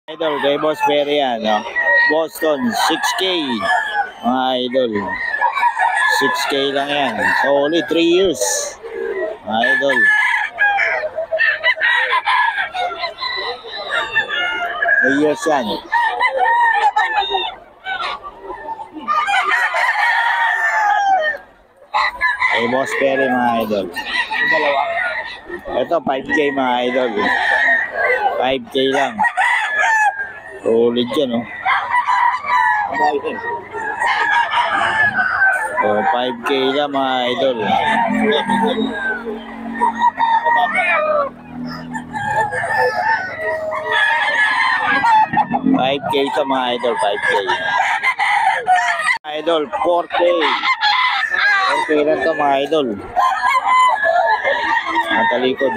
Idol, kay Boss Perry yan, no? Boston, 6K. Mga idol. 6K lang yan. So, only 3 years. Mga idol. Years yan. Kay Boss Perry, mga idol. Ito, 5K mga idol. 5K lang. Solid yan, no? So, 5K lang mga idol. 5K ito mga idol, 5K. Idol, 4K. 4K lang ito mga idol. Natalikod.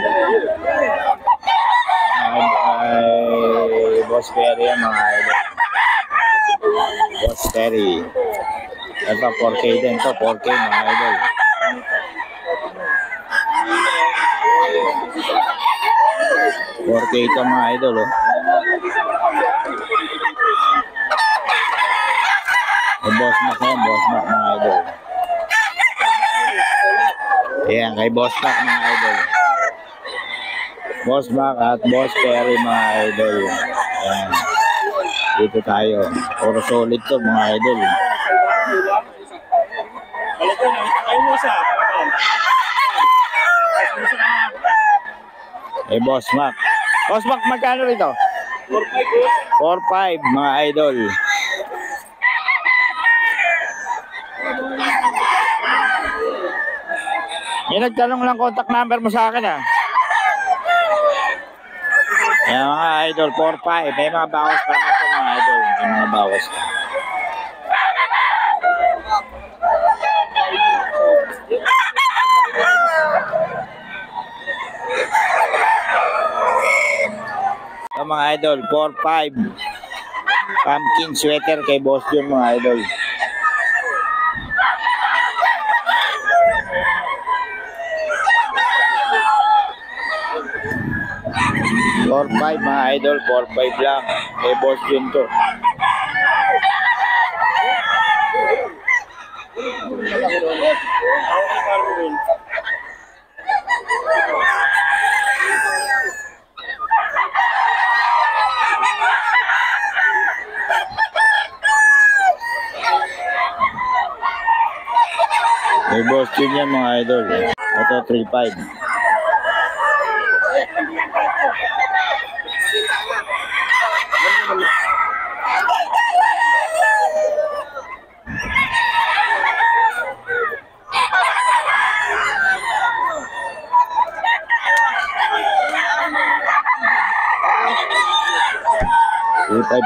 Boss Perry yan mga idol. Boss Perry. Ito 4K din ito, 4K mga idol. ito mga idol, oh. Boss Mac yan, Boss Mac mga idol. Ayan, kay Boss Mac mga idol. Boss Mac at Boss Perry mga idol. Ayan. Dito tayo. Puro solid to mga idol. Eh, Boss Mac. Boss Mac, magkano rito? 4.5 mga idol. Yung nagtanong lang contact number mo sa akin, ah. Yan mga idol, 4.5. May mga bawas pa naman ito mga idol. May mga bawas pa. Ito mga idol, 4.5. Pumpkin sweater kay Boss John mga idol. 4.5 mga idol, 4.5 lang. Kay Boss John to. Kay Boss John yan mga idol. Ito 3.5.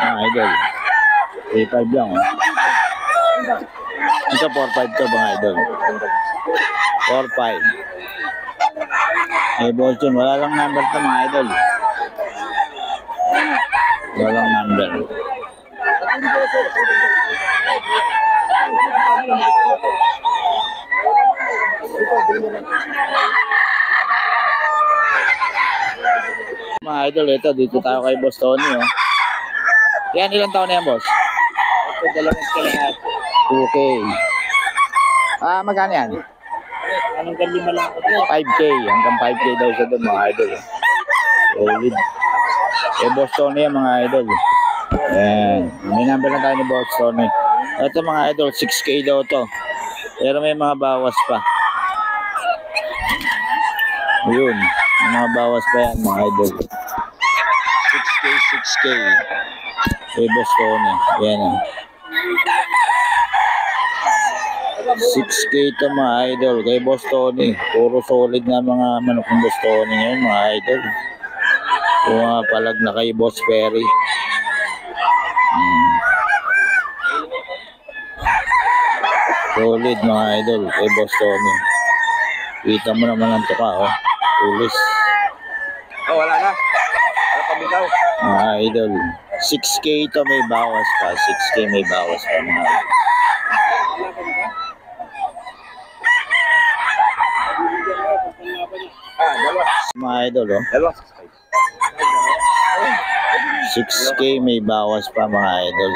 mga idol. 3.5 lang, oh. Ito 4.5 to mga idol. 4.5. Eh, Bolton, wala lang number to mga idol. Wala lang number. Mga idol, ito dito tayo kay Boss Tony, oh. Yan, ilang taon na yan, boss? Ito, 2 lahat. 2K. Magkano yan? Hanggang 5 lang. 5K. Hanggang 5K daw sa doon, mga idol. Solid. Boss Tony yan, mga idol. Ayan. May number na tayo ni Boss Tony. Ito, mga idol, 6K daw to. Pero may mga bawas pa. Ayun. May mga bawas pa yan, mga idol. 6K. Kay Boss Tony. Ayan, ah. 6K ito mga idol. Kay Boss Tony. Puro solid na mga manok ng Boss Tony ngayon mga idol. Mga palag na kay Boss Perry. Solid mga idol. Kay Boss Tony. Kita mo naman ang tuka, oh. Tulis. Oh, wala na. Wala pa bitaw. Mga idol. 6K ito may bawas pa. 6K may bawas pa mga idol. Mga idol, oh. 2. 6K may bawas pa mga idol.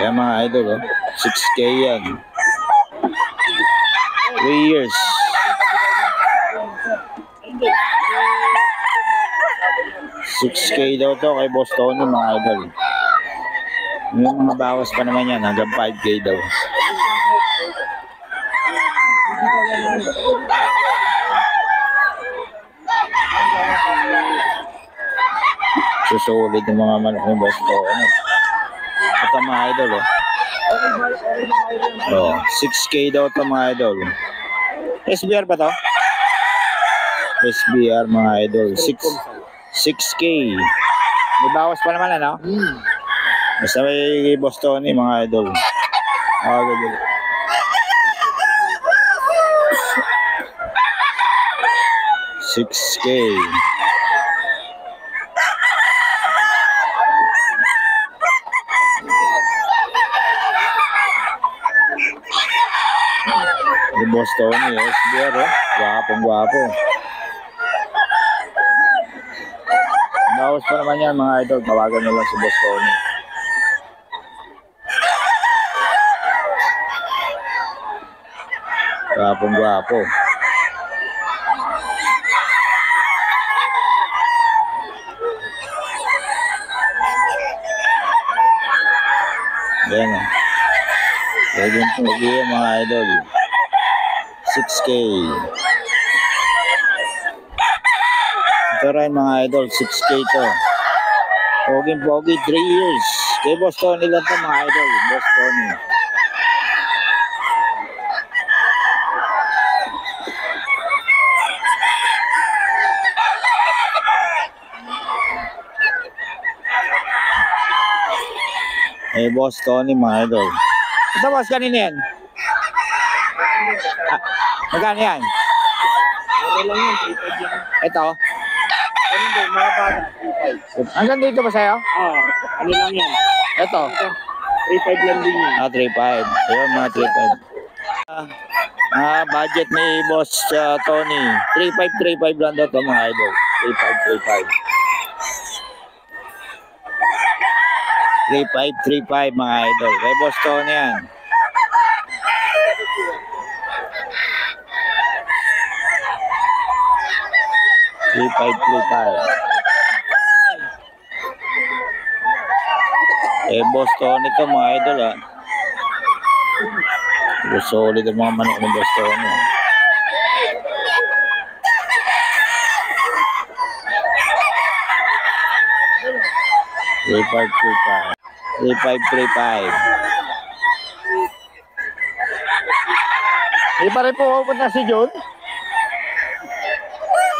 Yan mga idol, oh. 6K yan. 3 years. $6K daw to kay Boss Tony mga idol. Yung mga bawas pa naman yan, hanggang 5K daw. Susulit yung mga manok ni Boss Tony. Ito mga idol, oh. Oh, 6K daw to mga idol. SBR ba to? SBR mga idol. 6K. May bawas pa naman ano? Basta may Boss Tony mga idol. Oh, good. 6K. Yung Boss Tony, SBR, oh. Gwapong-gwapo. Bawas pa naman yan mga idol. Tawagan nyo lang si Boss Tony. Gwapong-gwapo. Yan, oh. Pwedeng pogi yan mga idol. 6K. Ito rin mga idol, 6K to. Poging-pogi, 3 years. Kay Boss Tony lang to mga idol. Boss Tony. Eh, Boss Tony mga idol. Ito boss, kanina yan? Ah, magkano yan? Lang yun, 3.5 yan. Ito? Ano din, mga bata, 3.5. Hanggang dito ba sa'yo? Ano lang yan? Ito? 3.5 lang din yan. 3.5. Ayun, mga 3.5. Budget ni Boss Tony. 3.5 lang daw ito mga idol. 3.5 mga idol. Kay Boss Tony yan. Eh, Boss Tony to mga idol, ah. Solid ang mga manok ng Boss Tony. 3535. Hindi pa rin po pupunta si Jun?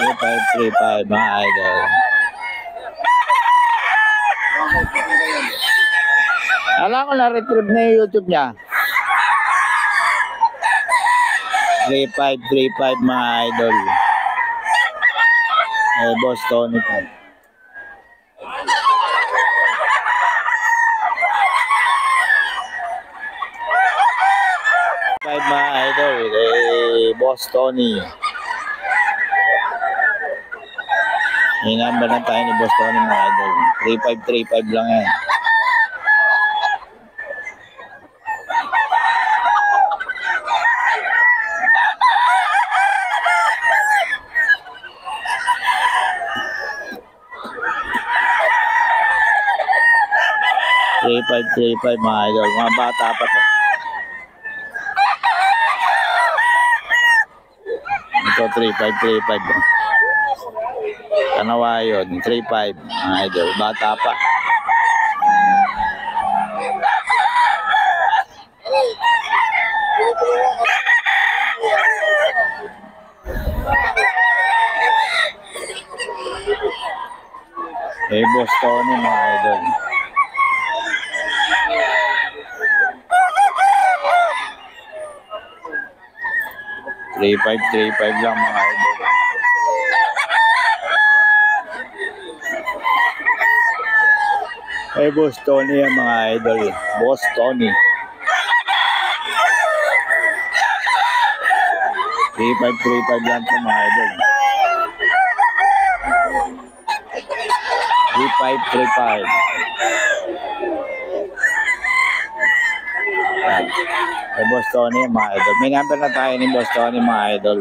3535 mga idol. Alam ko na-retrieve na yung YouTube niya. 3535 mga idol. Eh, Boss Tony po. Mga idol, eh, Boss Tony. Hinamba na tayo ni Boss Tony mga idol. 3535 lang yan. $3535 mga idol. Mga bata pa to. Ito 3535. Kanawa yun, 35 mga idol. Bata pa. Eh, Boss Tony mga idol. $3535 lang mga idol. Kay Boss Tony yan mga idol. Boss Tony. 3535 lang ito mga idol. 3535. Kay Boss Tony yan mga idol. May number na tayo ni Boss Tony mga idol.